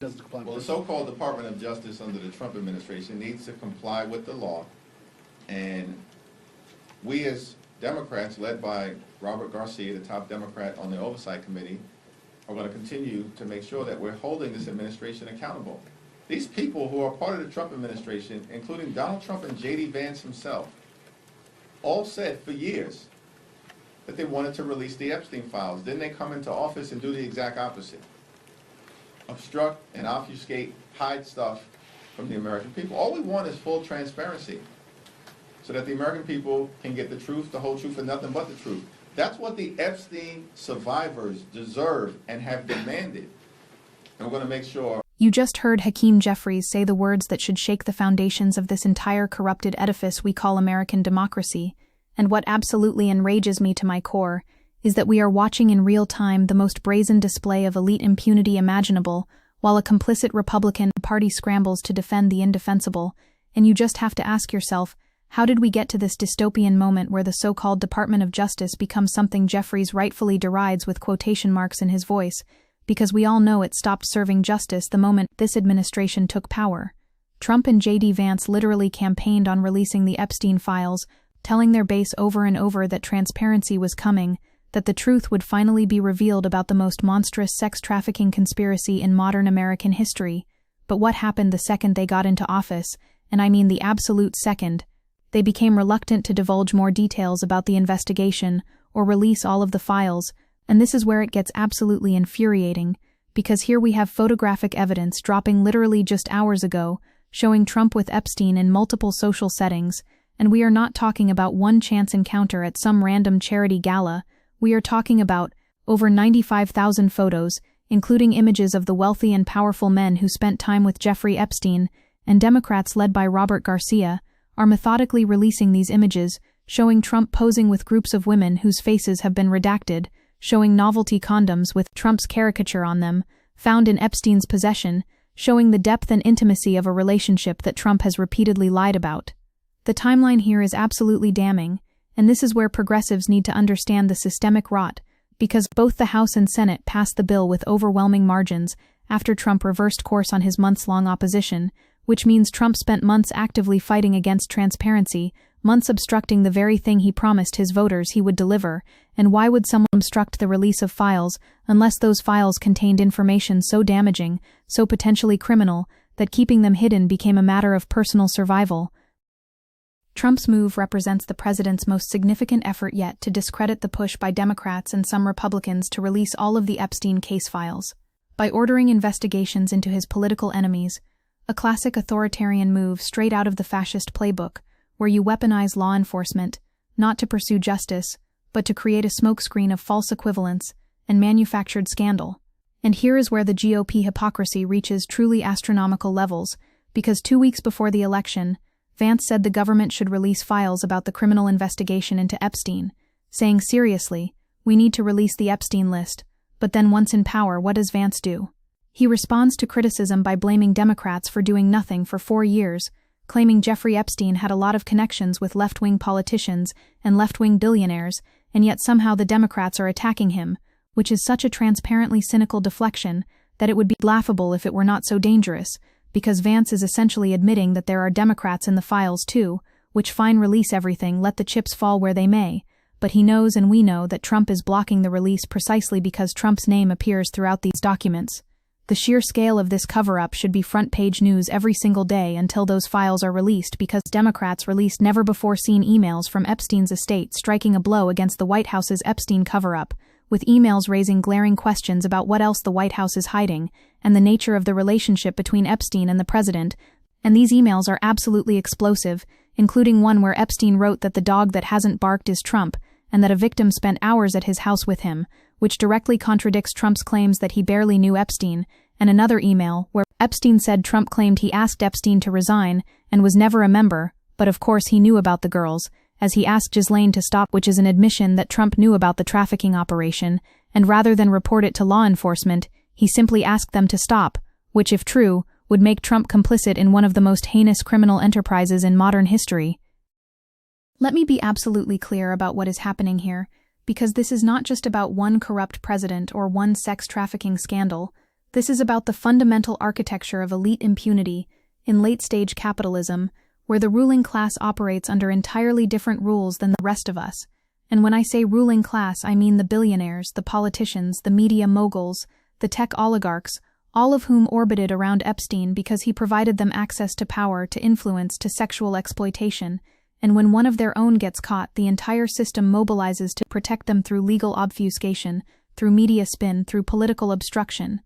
doesn't comply. Well, the so-called Department of Justice under the Trump administration needs to comply with the law, and we as Democrats, led by Robert Garcia, the top Democrat on the Oversight Committee, are going to continue to make sure that we're holding this administration accountable. These people who are part of the Trump administration, including Donald Trump and JD Vance himself, all said for years that they wanted to release the Epstein files. Then they come into office and do the exact opposite. Obstruct and obfuscate, hide stuff from the American people. All we want is full transparency so that the American people can get the truth, the whole truth, and nothing but the truth. That's what the Epstein survivors deserve and have demanded. And we're going to make sure. You just heard Hakeem Jeffries say the words that should shake the foundations of this entire corrupted edifice we call American democracy. And what absolutely enrages me to my core is that we are watching in real time the most brazen display of elite impunity imaginable, while a complicit Republican Party scrambles to defend the indefensible. And you just have to ask yourself, how did we get to this dystopian moment where the so-called Department of Justice becomes something Jeffries rightfully derides with quotation marks in his voice? Because we all know it stopped serving justice the moment this administration took power. Trump and JD Vance literally campaigned on releasing the Epstein files, telling their base over and over that transparency was coming, that the truth would finally be revealed about the most monstrous sex trafficking conspiracy in modern American history. But what happened the second they got into office, and I mean the absolute second? They became reluctant to divulge more details about the investigation or release all of the files, and this is where it gets absolutely infuriating, because here we have photographic evidence dropping literally just hours ago, showing Trump with Epstein in multiple social settings, and we are not talking about one chance encounter at some random charity gala. We are talking about over 95,000 photos, including images of the wealthy and powerful men who spent time with Jeffrey Epstein, and Democrats led by Robert Garcia are methodically releasing these images, showing Trump posing with groups of women whose faces have been redacted, showing novelty condoms with Trump's caricature on them, found in Epstein's possession, showing the depth and intimacy of a relationship that Trump has repeatedly lied about. The timeline here is absolutely damning, and this is where progressives need to understand the systemic rot, because both the House and Senate passed the bill with overwhelming margins after Trump reversed course on his months-long opposition, which means Trump spent months actively fighting against transparency, months obstructing the very thing he promised his voters he would deliver. And why would someone obstruct the release of files unless those files contained information so damaging, so potentially criminal, that keeping them hidden became a matter of personal survival? Trump's move represents the president's most significant effort yet to discredit the push by Democrats and some Republicans to release all of the Epstein case files. By ordering investigations into his political enemies, a classic authoritarian move straight out of the fascist playbook, where you weaponize law enforcement, not to pursue justice, but to create a smokescreen of false equivalence and manufactured scandal. And here is where the GOP hypocrisy reaches truly astronomical levels, because 2 weeks before the election, Vance said the government should release files about the criminal investigation into Epstein, saying seriously, we need to release the Epstein list. But then once in power, what does Vance do? He responds to criticism by blaming Democrats for doing nothing for 4 years, claiming Jeffrey Epstein had a lot of connections with left-wing politicians and left-wing billionaires, and yet somehow the Democrats are attacking him, which is such a transparently cynical deflection that it would be laughable if it were not so dangerous, because Vance is essentially admitting that there are Democrats in the files too, which fine, release everything, let the chips fall where they may. But he knows and we know that Trump is blocking the release precisely because Trump's name appears throughout these documents. The sheer scale of this cover-up should be front-page news every single day until those files are released, because Democrats released never-before-seen emails from Epstein's estate, striking a blow against the White House's Epstein cover-up, with emails raising glaring questions about what else the White House is hiding and the nature of the relationship between Epstein and the president. And these emails are absolutely explosive, including one where Epstein wrote that the dog that hasn't barked is Trump, and that a victim spent hours at his house with him, which directly contradicts Trump's claims that he barely knew Epstein, and another email where Epstein said Trump claimed he asked Epstein to resign and was never a member, but of course he knew about the girls, as he asked Ghislaine to stop, which is an admission that Trump knew about the trafficking operation, and rather than report it to law enforcement, he simply asked them to stop, which, if true, would make Trump complicit in one of the most heinous criminal enterprises in modern history. Let me be absolutely clear about what is happening here, because this is not just about one corrupt president or one sex trafficking scandal. This is about the fundamental architecture of elite impunity in late-stage capitalism, where the ruling class operates under entirely different rules than the rest of us. And when I say ruling class, I mean the billionaires, the politicians, the media moguls, the tech oligarchs, all of whom orbited around Epstein because he provided them access to power, to influence, to sexual exploitation. And when one of their own gets caught, the entire system mobilizes to protect them through legal obfuscation, through media spin, through political obstruction.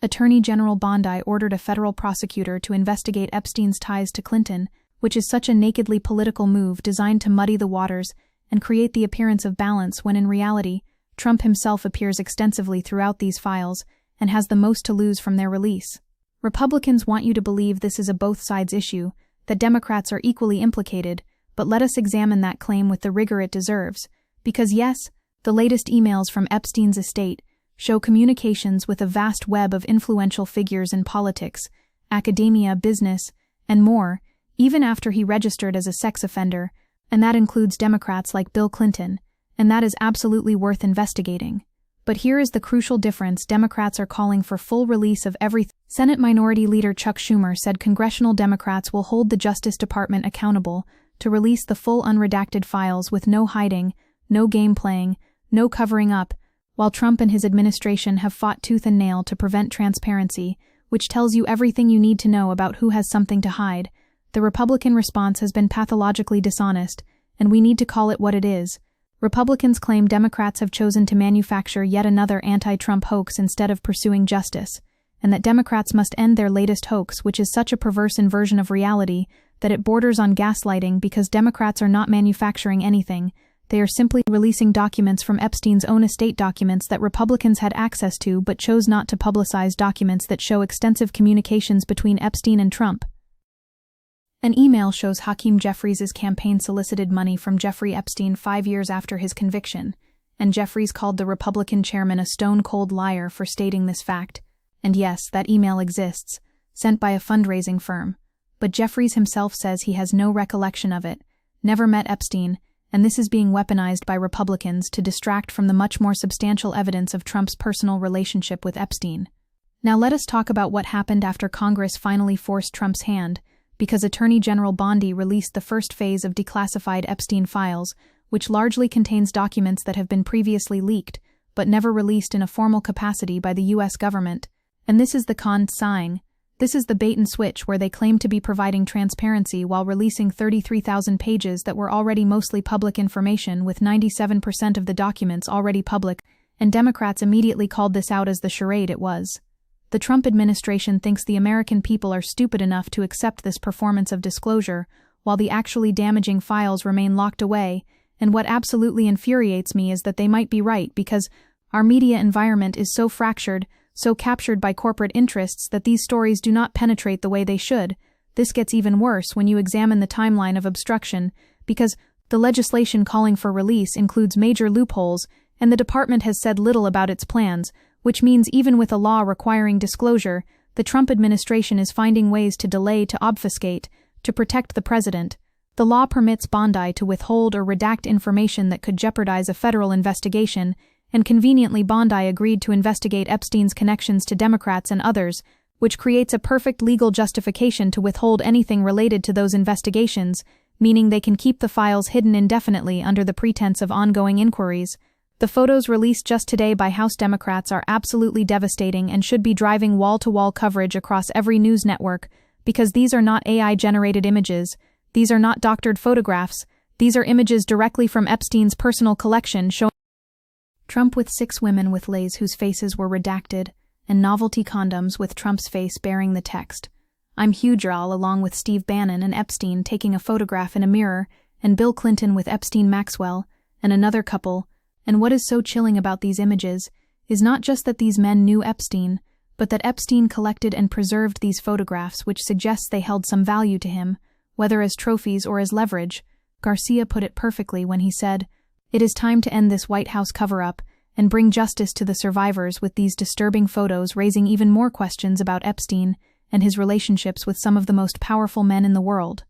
Attorney General Bondi ordered a federal prosecutor to investigate Epstein's ties to Clinton, which is such a nakedly political move designed to muddy the waters and create the appearance of balance when in reality, Trump himself appears extensively throughout these files and has the most to lose from their release. Republicans want you to believe this is a both sides issue, that Democrats are equally implicated, but let us examine that claim with the rigor it deserves, because yes, the latest emails from Epstein's estate show communications with a vast web of influential figures in politics, academia, business, and more, even after he registered as a sex offender, and that includes Democrats like Bill Clinton, and that is absolutely worth investigating. But here is the crucial difference: Democrats are calling for full release of everything. Senate Minority Leader Chuck Schumer said congressional Democrats will hold the Justice Department accountable to release the full unredacted files with no hiding, no game playing, no covering up, while Trump and his administration have fought tooth and nail to prevent transparency, which tells you everything you need to know about who has something to hide. The Republican response has been pathologically dishonest, and we need to call it what it is. Republicans claim Democrats have chosen to manufacture yet another anti-Trump hoax instead of pursuing justice, and that Democrats must end their latest hoax, which is such a perverse inversion of reality that it borders on gaslighting, because Democrats are not manufacturing anything. They are simply releasing documents from Epstein's own estate, documents that Republicans had access to but chose not to publicize, documents that show extensive communications between Epstein and Trump. An email shows Hakeem Jeffries' campaign solicited money from Jeffrey Epstein 5 years after his conviction, and Jeffries called the Republican chairman a stone-cold liar for stating this fact. And yes, that email exists, sent by a fundraising firm. But Jeffries himself says he has no recollection of it, never met Epstein, and this is being weaponized by Republicans to distract from the much more substantial evidence of Trump's personal relationship with Epstein. Now let us talk about what happened after Congress finally forced Trump's hand, because Attorney General Bondi released the first phase of declassified Epstein files, which largely contains documents that have been previously leaked, but never released in a formal capacity by the U.S. government. And this is the consigne. This is the bait and switch where they claim to be providing transparency while releasing 33,000 pages that were already mostly public information, with 97% of the documents already public, and Democrats immediately called this out as the charade it was. The Trump administration thinks the American people are stupid enough to accept this performance of disclosure, while the actually damaging files remain locked away, and what absolutely infuriates me is that they might be right, because our media environment is so fractured, so captured by corporate interests, that these stories do not penetrate the way they should. This gets even worse when you examine the timeline of obstruction, because the legislation calling for release includes major loopholes, and the department has said little about its plans, which means even with a law requiring disclosure, the Trump administration is finding ways to delay, to obfuscate, to protect the president. The law permits Bondi to withhold or redact information that could jeopardize a federal investigation, and conveniently Bondi agreed to investigate Epstein's connections to Democrats and others, which creates a perfect legal justification to withhold anything related to those investigations, meaning they can keep the files hidden indefinitely under the pretense of ongoing inquiries. The photos released just today by House Democrats are absolutely devastating and should be driving wall-to-wall coverage across every news network, because these are not AI-generated images, these are not doctored photographs, these are images directly from Epstein's personal collection showing Trump with 6 women with lays whose faces were redacted, and novelty condoms with Trump's face bearing the text, "I'm huge," along with Steve Bannon and Epstein taking a photograph in a mirror, and Bill Clinton with Epstein Maxwell, and another couple. And what is so chilling about these images is not just that these men knew Epstein, but that Epstein collected and preserved these photographs, which suggests they held some value to him, whether as trophies or as leverage. Garcia put it perfectly when he said, "It is time to end this White House cover-up and bring justice to the survivors," with these disturbing photos raising even more questions about Epstein and his relationships with some of the most powerful men in the world.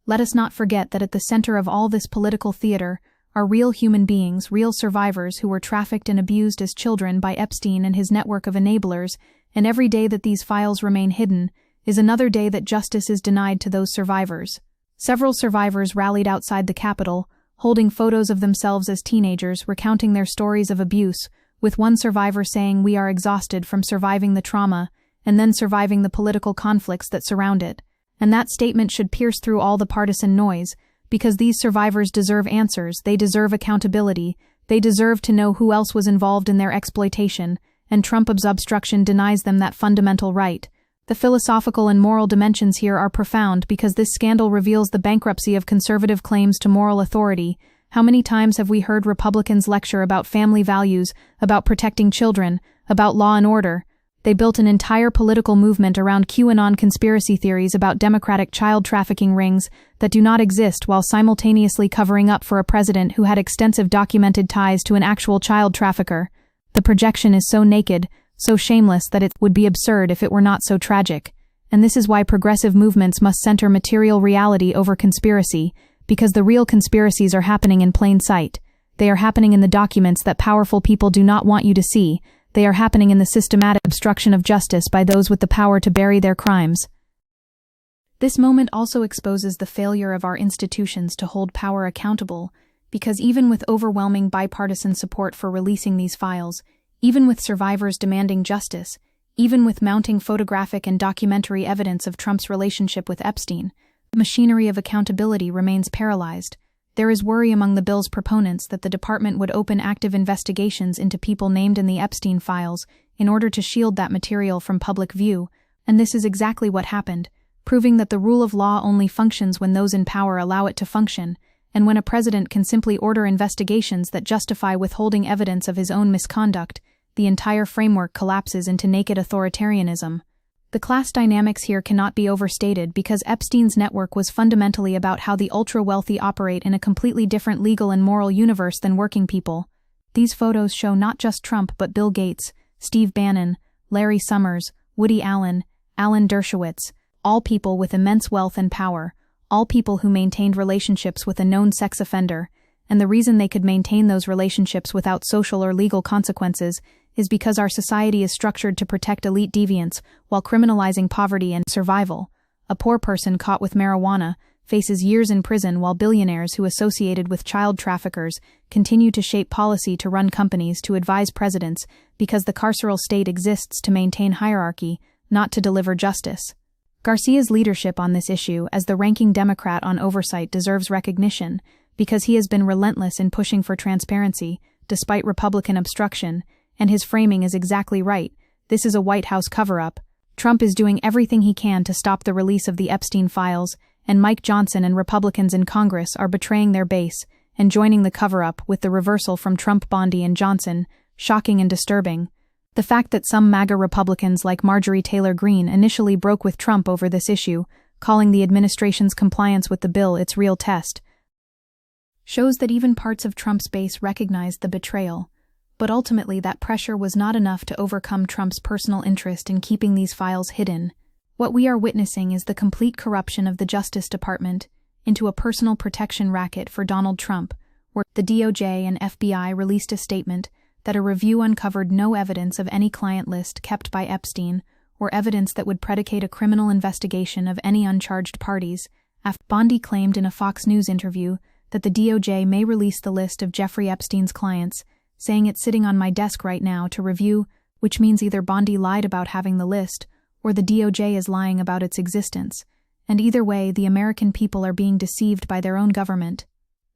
Let us not forget that at the center of all this political theater are real human beings, real survivors who were trafficked and abused as children by Epstein and his network of enablers, And every day that these files remain hidden is another day that justice is denied to those survivors. Several survivors rallied outside the Capitol, holding photos of themselves as teenagers, recounting their stories of abuse, with one survivor saying, "We are exhausted from surviving the trauma and then surviving the political conflicts that surround it." And that statement should pierce through all the partisan noise, because these survivors deserve answers, they deserve accountability, they deserve to know who else was involved in their exploitation, and Trump's obstruction denies them that fundamental right. The philosophical and moral dimensions here are profound because this scandal reveals the bankruptcy of conservative claims to moral authority. How many times have we heard Republicans lecture about family values, about protecting children, about law and order? They built an entire political movement around QAnon conspiracy theories about Democratic child trafficking rings that do not exist, while simultaneously covering up for a president who had extensive documented ties to an actual child trafficker. The projection is so naked, so shameless that it would be absurd if it were not so tragic. And this is why progressive movements must center material reality over conspiracy, because the real conspiracies are happening in plain sight. They are happening in the documents that powerful people do not want you to see. They are happening in the systematic obstruction of justice by those with the power to bury their crimes. This moment also exposes the failure of our institutions to hold power accountable, because even with overwhelming bipartisan support for releasing these files, even with survivors demanding justice, even with mounting photographic and documentary evidence of Trump's relationship with Epstein, the machinery of accountability remains paralyzed. There is worry among the bill's proponents that the department would open active investigations into people named in the Epstein files in order to shield that material from public view, and this is exactly what happened, proving that the rule of law only functions when those in power allow it to function, and when a president can simply order investigations that justify withholding evidence of his own misconduct, the entire framework collapses into naked authoritarianism. The class dynamics here cannot be overstated because Epstein's network was fundamentally about how the ultra-wealthy operate in a completely different legal and moral universe than working people. These photos show not just Trump but Bill Gates, Steve Bannon, Larry Summers, Woody Allen, Alan Dershowitz, all people with immense wealth and power, all people who maintained relationships with a known sex offender, and the reason they could maintain those relationships without social or legal consequences is because our society is structured to protect elite deviants while criminalizing poverty and survival. A poor person caught with marijuana faces years in prison while billionaires who associated with child traffickers continue to shape policy to run companies to advise presidents because the carceral state exists to maintain hierarchy, not to deliver justice. Garcia's leadership on this issue as the ranking Democrat on oversight deserves recognition because he has been relentless in pushing for transparency despite Republican obstruction, and his framing is exactly right. This is a White House cover-up. Trump is doing everything he can to stop the release of the Epstein files, and Mike Johnson and Republicans in Congress are betraying their base and joining the cover-up with the reversal from Trump, Bondi, and Johnson, shocking and disturbing. The fact that some MAGA Republicans like Marjorie Taylor Greene initially broke with Trump over this issue, calling the administration's compliance with the bill its real test, shows that even parts of Trump's base recognized the betrayal. But ultimately that pressure was not enough to overcome Trump's personal interest in keeping these files hidden. What we are witnessing is the complete corruption of the Justice Department into a personal protection racket for Donald Trump, where the DOJ and FBI released a statement that a review uncovered no evidence of any client list kept by Epstein or evidence that would predicate a criminal investigation of any uncharged parties. Bondi claimed in a Fox News interview that the DOJ may release the list of Jeffrey Epstein's clients, saying it's sitting on my desk right now to review, which means either Bondi lied about having the list, or the DOJ is lying about its existence. And either way, the American people are being deceived by their own government.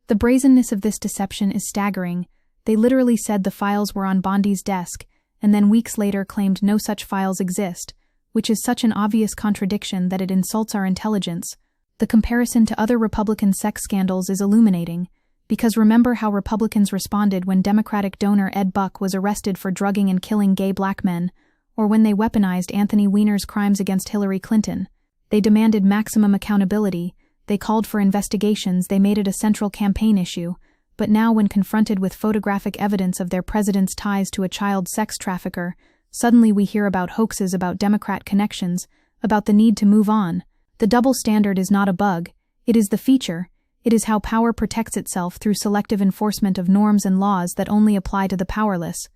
The brazenness of this deception is staggering. They literally said the files were on Bondi's desk, and then weeks later claimed no such files exist, which is such an obvious contradiction that it insults our intelligence. The comparison to other Republican sex scandals is illuminating, because remember how Republicans responded when Democratic donor Ed Buck was arrested for drugging and killing gay black men, or when they weaponized Anthony Weiner's crimes against Hillary Clinton. They demanded maximum accountability, they called for investigations, they made it a central campaign issue, but now when confronted with photographic evidence of their president's ties to a child sex trafficker, suddenly we hear about hoaxes about Democrat connections, about the need to move on. The double standard is not a bug, it is the feature. It is how power protects itself through selective enforcement of norms and laws that only apply to the powerless.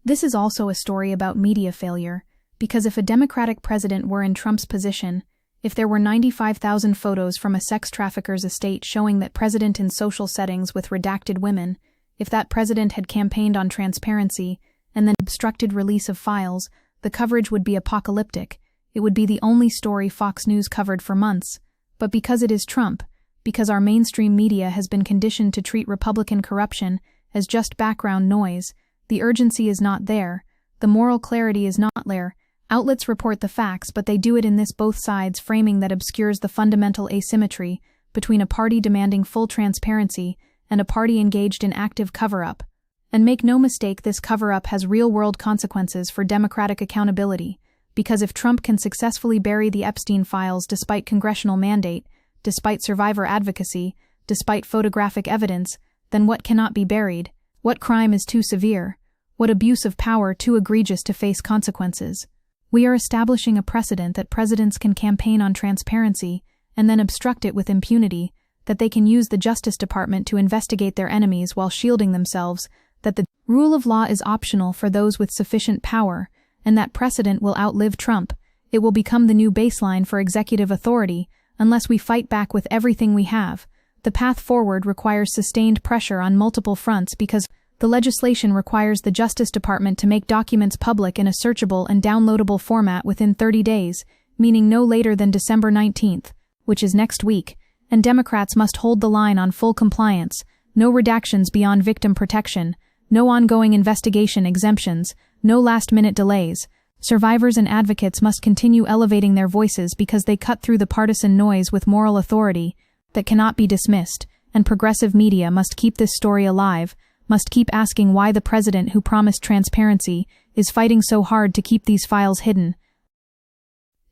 This is also a story about media failure, because if a Democratic president were in Trump's position, if there were 95,000 photos from a sex trafficker's estate showing that president in social settings with redacted women, if that president had campaigned on transparency and then obstructed release of files, the coverage would be apocalyptic. It would be the only story Fox News covered for months. But because it is Trump, because our mainstream media has been conditioned to treat Republican corruption as just background noise, the urgency is not there, the moral clarity is not there. Outlets report the facts, but they do it in this both sides framing that obscures the fundamental asymmetry between a party demanding full transparency and a party engaged in active cover-up. And make no mistake, this cover-up has real-world consequences for democratic accountability, because if Trump can successfully bury the Epstein files despite congressional mandate, despite survivor advocacy, despite photographic evidence, then what cannot be buried? What crime is too severe? What abuse of power too egregious to face consequences? We are establishing a precedent that presidents can campaign on transparency and then obstruct it with impunity, that they can use the Justice Department to investigate their enemies while shielding themselves, that the rule of law is optional for those with sufficient power, and that precedent will outlive Trump. It will become the new baseline for executive authority unless we fight back with everything we have. The path forward requires sustained pressure on multiple fronts because the legislation requires the Justice Department to make documents public in a searchable and downloadable format within 30 days, meaning no later than December 19th, which is next week, and Democrats must hold the line on full compliance, no redactions beyond victim protection, no ongoing investigation exemptions, no last-minute delays. Survivors and advocates must continue elevating their voices because they cut through the partisan noise with moral authority that cannot be dismissed, and progressive media must keep this story alive, must keep asking why the president who promised transparency is fighting so hard to keep these files hidden.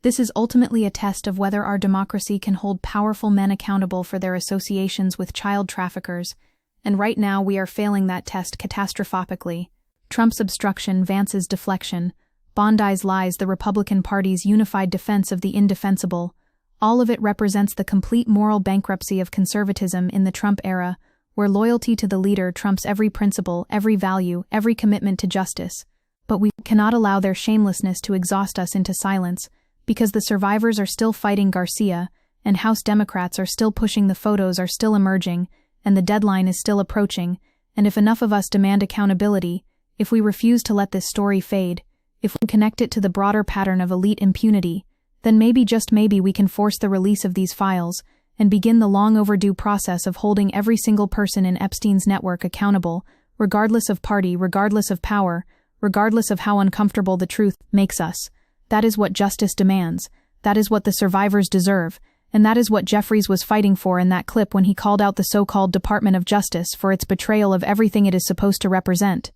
This is ultimately a test of whether our democracy can hold powerful men accountable for their associations with child traffickers, and right now we are failing that test catastrophically. Trump's obstruction, Vance's deflection, Bondi's lies, the Republican Party's unified defense of the indefensible, all of it represents the complete moral bankruptcy of conservatism in the Trump era, where loyalty to the leader trumps every principle, every value, every commitment to justice. But we cannot allow their shamelessness to exhaust us into silence, because the survivors are still fighting Garcia, and House Democrats are still pushing, the photos are still emerging, and the deadline is still approaching, and if enough of us demand accountability, if we refuse to let this story fade, if we connect it to the broader pattern of elite impunity, then maybe, just maybe, we can force the release of these files and begin the long overdue process of holding every single person in Epstein's network accountable, regardless of party, regardless of power, regardless of how uncomfortable the truth makes us. That is what justice demands. That is what the survivors deserve. And that is what Jeffries was fighting for in that clip when he called out the so-called Department of Justice for its betrayal of everything it is supposed to represent.